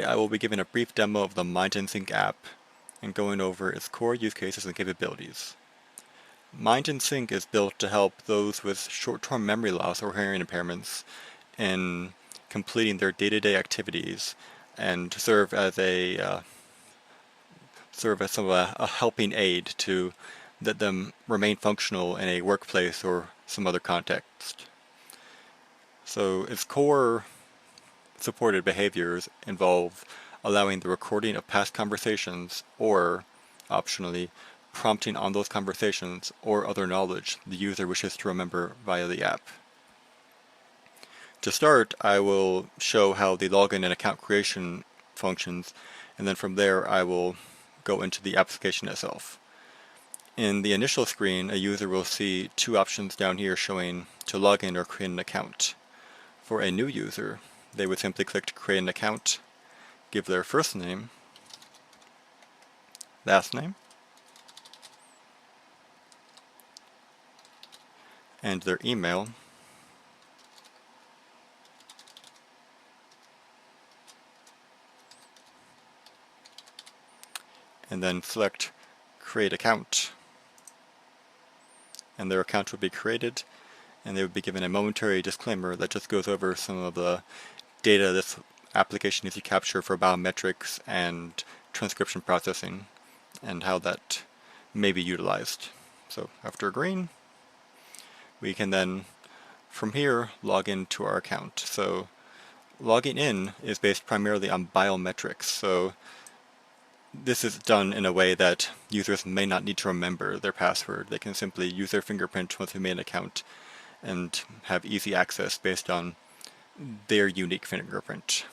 I will be giving a brief demo of the Mind and Sync app and going over its core use cases and capabilities. Mind and Sync is built to help those with short-term memory loss or hearing impairments in completing their day-to-day activities and serve as a helping aid to let them remain functional in a workplace or some other context. So its core supported behaviors involve allowing the recording of past conversations or, optionally, prompting on those conversations or other knowledge the user wishes to remember via the app. To start, I will show how the login and account creation functions, and then from there I will go into the application itself. In the initial screen, a user will see two options down here showing to log in or create an account. For a new user, they would simply click to create an account, give their first name, last name, and their email, and then select Create Account. And their account would be created, and they would be given a momentary disclaimer that just goes over some of the data this application needs to capture for biometrics and transcription processing, and how that may be utilized. So after agreeing, we can then, from here, log into our account. So logging in is based primarily on biometrics. So this is done in a way that users may not need to remember their password. They can simply use their fingerprint once they made an account and have easy access based on their unique fingerprint.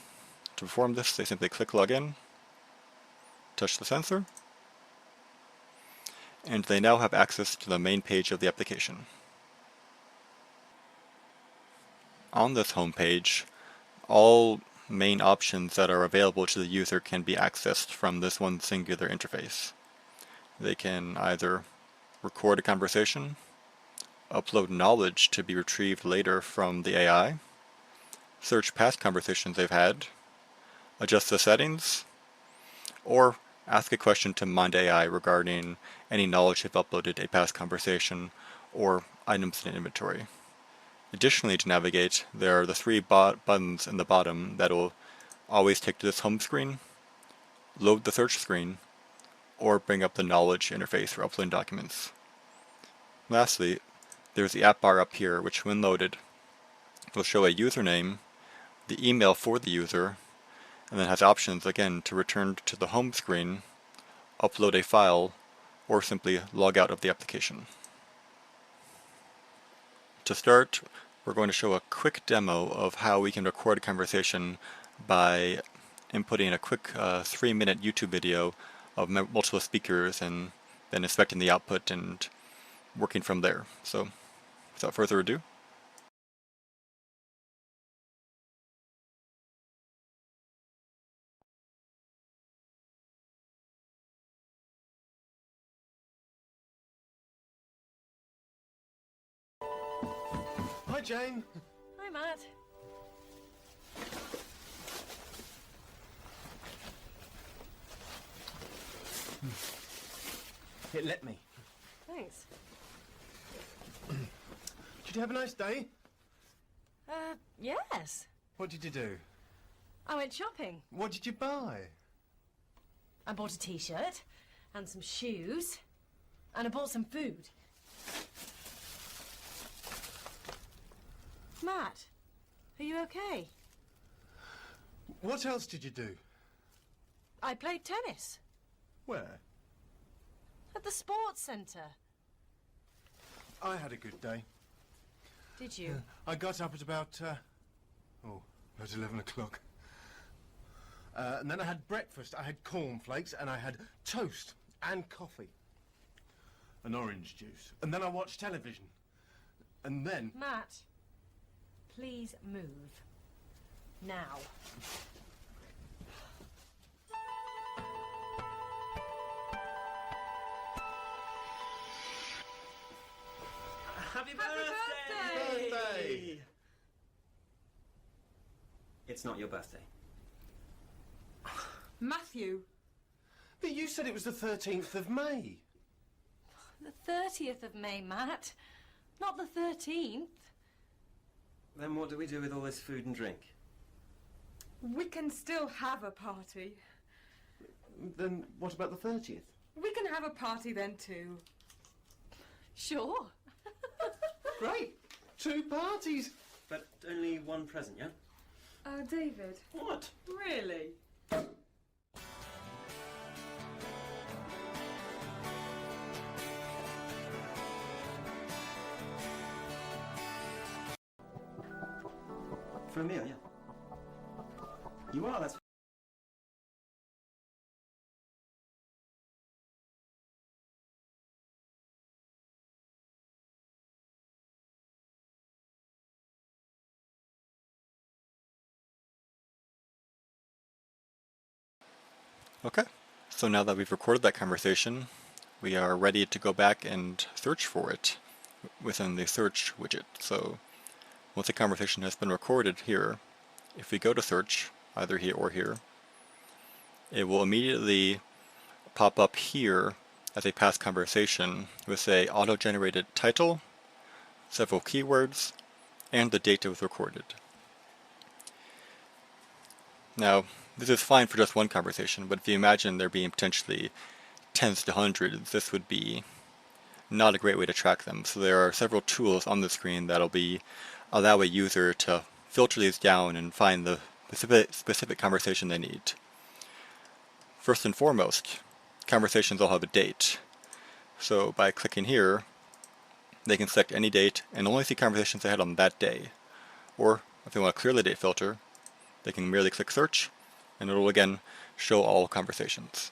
To perform this, they simply click Login, touch the sensor, and they now have access to the main page of the application. On this home page, all main options that are available to the user can be accessed from this one singular interface. They can either record a conversation, upload knowledge to be retrieved later from the AI, search past conversations they've had, adjust the settings, or ask a question to Mind AI regarding any knowledge they've uploaded a past conversation or items in inventory. Additionally, to navigate, there are the three buttons in the bottom that will always take to this home screen, load the search screen, or bring up the knowledge interface for uploading documents. Lastly, there's the app bar up here, which when loaded will show a username, the email for the user, and then has options again to return to the home screen, upload a file, or simply log out of the application. To start, we're going to show a quick demo of how we can record a conversation by inputting a quick 3-minute YouTube video of multiple speakers and then inspecting the output and working from there. So, without further ado, Hi, Jane. Hi, Matt. It let me. Thanks. Did you have a nice day? Yes. What did you do? I went shopping. What did you buy? I bought a t-shirt and some shoes and I bought some food. Matt, are you okay? What else did you do? I played tennis Where? at the sports centre. I had a good day. Did you? I got up at about 11 o'clock. And then I had breakfast. I had cornflakes and I had toast and coffee. And orange juice. And then I watched television. And then... Matt, please move. Now. Happy birthday! Birthday! It's not your birthday. Matthew. But you said it was the 13th of May. The 30th of May, Matt. Not the 13th. Then what do we do with all this food and drink? We can still have a party. Then what about the 30th? We can have a party then too. Sure. Great. 2 parties. But only one present, yeah? David. What? Really? For a meal, yeah. You are, that's... Okay, so now that we've recorded that conversation, we are ready to go back and search for it within the search widget. So once the conversation has been recorded here, if we go to search, either here or here, it will immediately pop up here as a past conversation with a auto-generated title, several keywords, and the date it was recorded. Now, this is fine for just one conversation, but if you imagine there being potentially tens to hundreds, this would be not a great way to track them. So there are several tools on the screen that'll allow a user to filter these down and find the specific conversation they need. First and foremost, conversations all have a date. So by clicking here, they can select any date and only see conversations they had on that day. Or if they want to clear the date filter, they can merely click search and it will again show all conversations.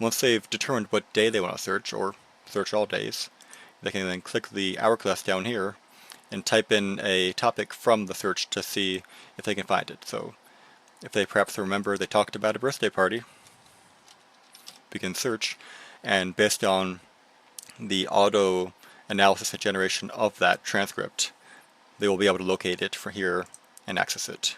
Once they've determined what day they want to search, or search all days, they can then click the hourglass down here and type in a topic from the search to see if they can find it. So if they perhaps remember they talked about a birthday party, we can search, and based on the auto analysis and generation of that transcript, they will be able to locate it from here and access it.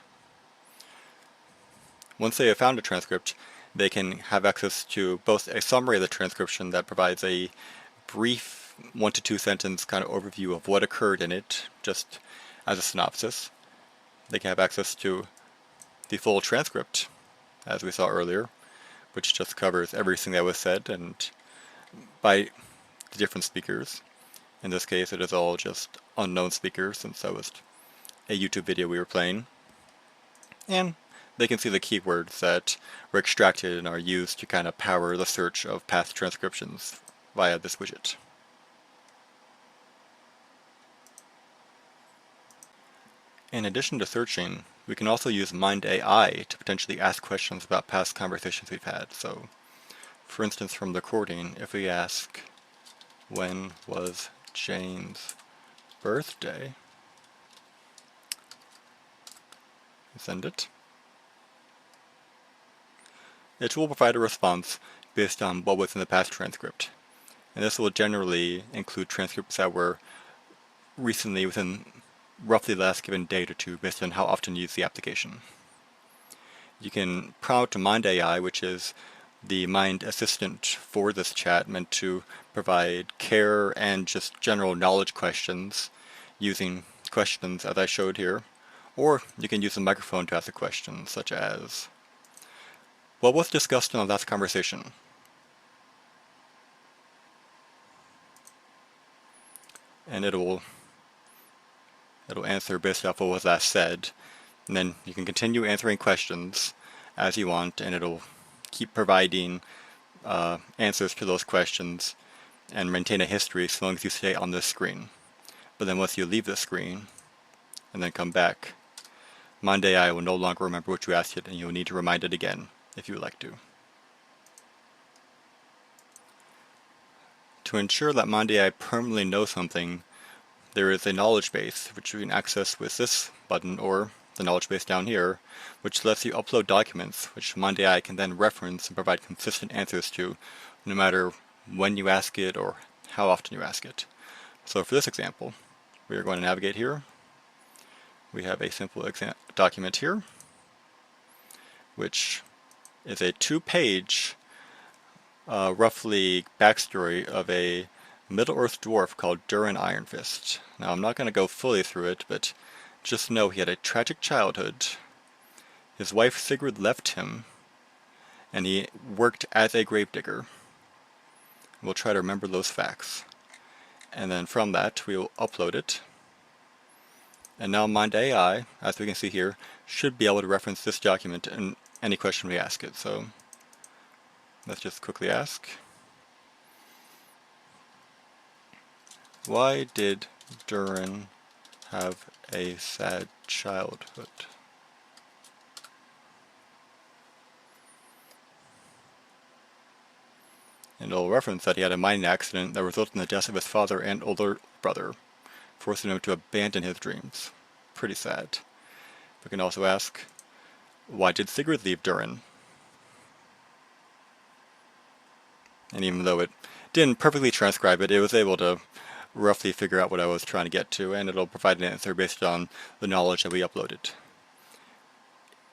Once they have found a transcript, they can have access to both a summary of the transcription that provides a brief 1 to 2 sentence kind of overview of what occurred in it, just as a synopsis. They can have access to the full transcript, as we saw earlier, which just covers everything that was said and by the different speakers. In this case, it is all just unknown speakers, since that was a YouTube video we were playing. And they can see the keywords that were extracted and are used to kind of power the search of past transcriptions via this widget. In addition to searching, we can also use Mind AI to potentially ask questions about past conversations we've had. So, for instance, from the recording, if we ask, when was Jane's birthday? Send it. It will provide a response based on what was in the past transcript. And this will generally include transcripts that were recently within roughly the last given date or two based on how often you use the application. You can prompt Mind AI, which is the Mind assistant for this chat, meant to provide care and just general knowledge questions using questions as I showed here. Or you can use the microphone to ask a question, such as, what was discussed in the last conversation? And it'll answer based off what was last said. And then you can continue answering questions as you want, and it'll keep providing answers to those questions and maintain a history so long as you stay on this screen. But then once you leave the screen and then come back, Mind AI will no longer remember what you asked it, and you'll need to remind it again if you would like to. To ensure that Mind AI permanently knows something, there is a knowledge base which you can access with this button, or the knowledge base down here, which lets you upload documents which Mind AI can then reference and provide consistent answers to, no matter when you ask it or how often you ask it. So for this example, we are going to navigate here. We have a simple document here, which is a 2-page, roughly backstory of a Middle-earth dwarf called Durin Ironfist. Now, I'm not going to go fully through it, but just know he had a tragic childhood. His wife Sigrid left him, and he worked as a gravedigger. We'll try to remember those facts. And then from that, we will upload it. And now Mind AI, as we can see here, should be able to reference this document in any question we ask it. So let's just quickly ask, why did Durin have a sad childhood? And it'll reference that he had a mining accident that resulted in the death of his father and older brother, forcing him to abandon his dreams. Pretty sad. We can also ask, why did Sigrid leave Durin? And even though it didn't perfectly transcribe it, it was able to roughly figure out what I was trying to get to, and it'll provide an answer based on the knowledge that we uploaded.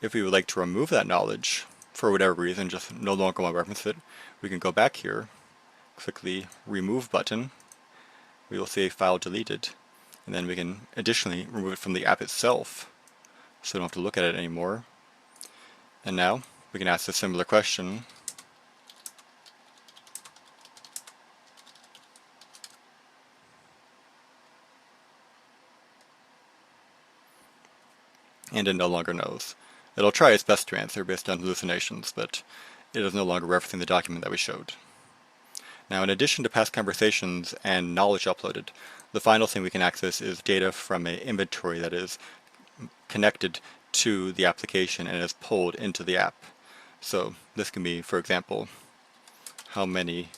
If we would like to remove that knowledge, for whatever reason, just no longer want to reference it, we can go back here, click the Remove button, we will see a file deleted, and then we can additionally remove it from the app itself, so we don't have to look at it anymore. And now, we can ask a similar question. And it no longer knows. It'll try its best to answer based on hallucinations, but it is no longer referencing the document that we showed. Now, in addition to past conversations and knowledge uploaded, the final thing we can access is data from an inventory that is connected to the application and is pulled into the app. So this can be, for example, how many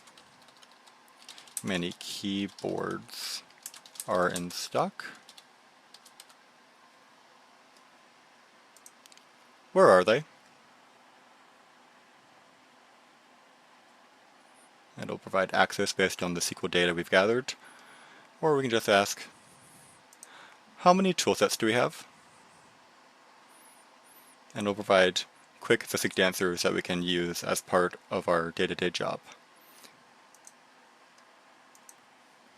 keyboards are in stock? Where are they? It'll provide access based on the SQL data we've gathered. Or we can just ask, how many toolsets do we have? And it'll provide quick, succinct answers that we can use as part of our day-to-day job.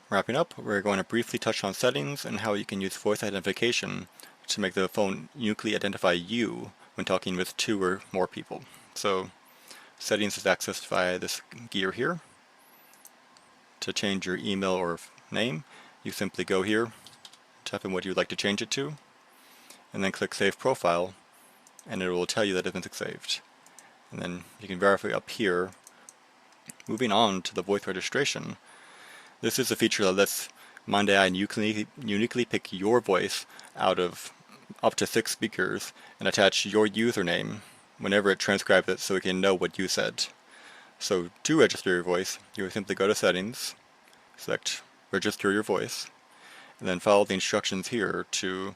Wrapping up, we're going to briefly touch on settings and how you can use voice identification to make the phone uniquely identify you when talking with 2 or more people. So, settings is accessed via this gear here. To change your email or name, you simply go here, type in what you would like to change it to, and then click Save Profile, and it will tell you that it's been saved. And then you can verify up here. Moving on to the voice registration, this is a feature that lets Mind AI uniquely pick your voice out of up to 6 speakers and attach your username whenever it transcribes it so it can know what you said. So to register your voice, you would simply go to Settings, select Register Your Voice, and then follow the instructions here to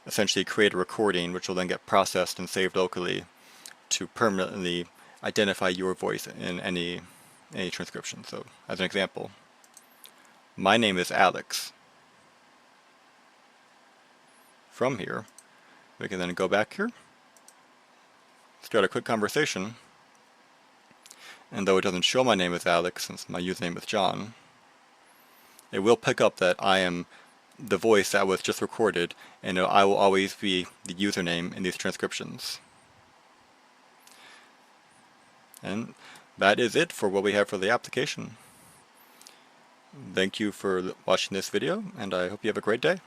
essentially create a recording which will then get processed and saved locally to permanently identify your voice in any transcription. So as an example, my name is Alex. From here, we can then go back here, start a quick conversation, and though it doesn't show my name as Alex since my username is John, it will pick up that I am the voice that was just recorded, and I will always be the username in these transcriptions. And that is it for what we have for the application. Thank you for watching this video, and I hope you have a great day.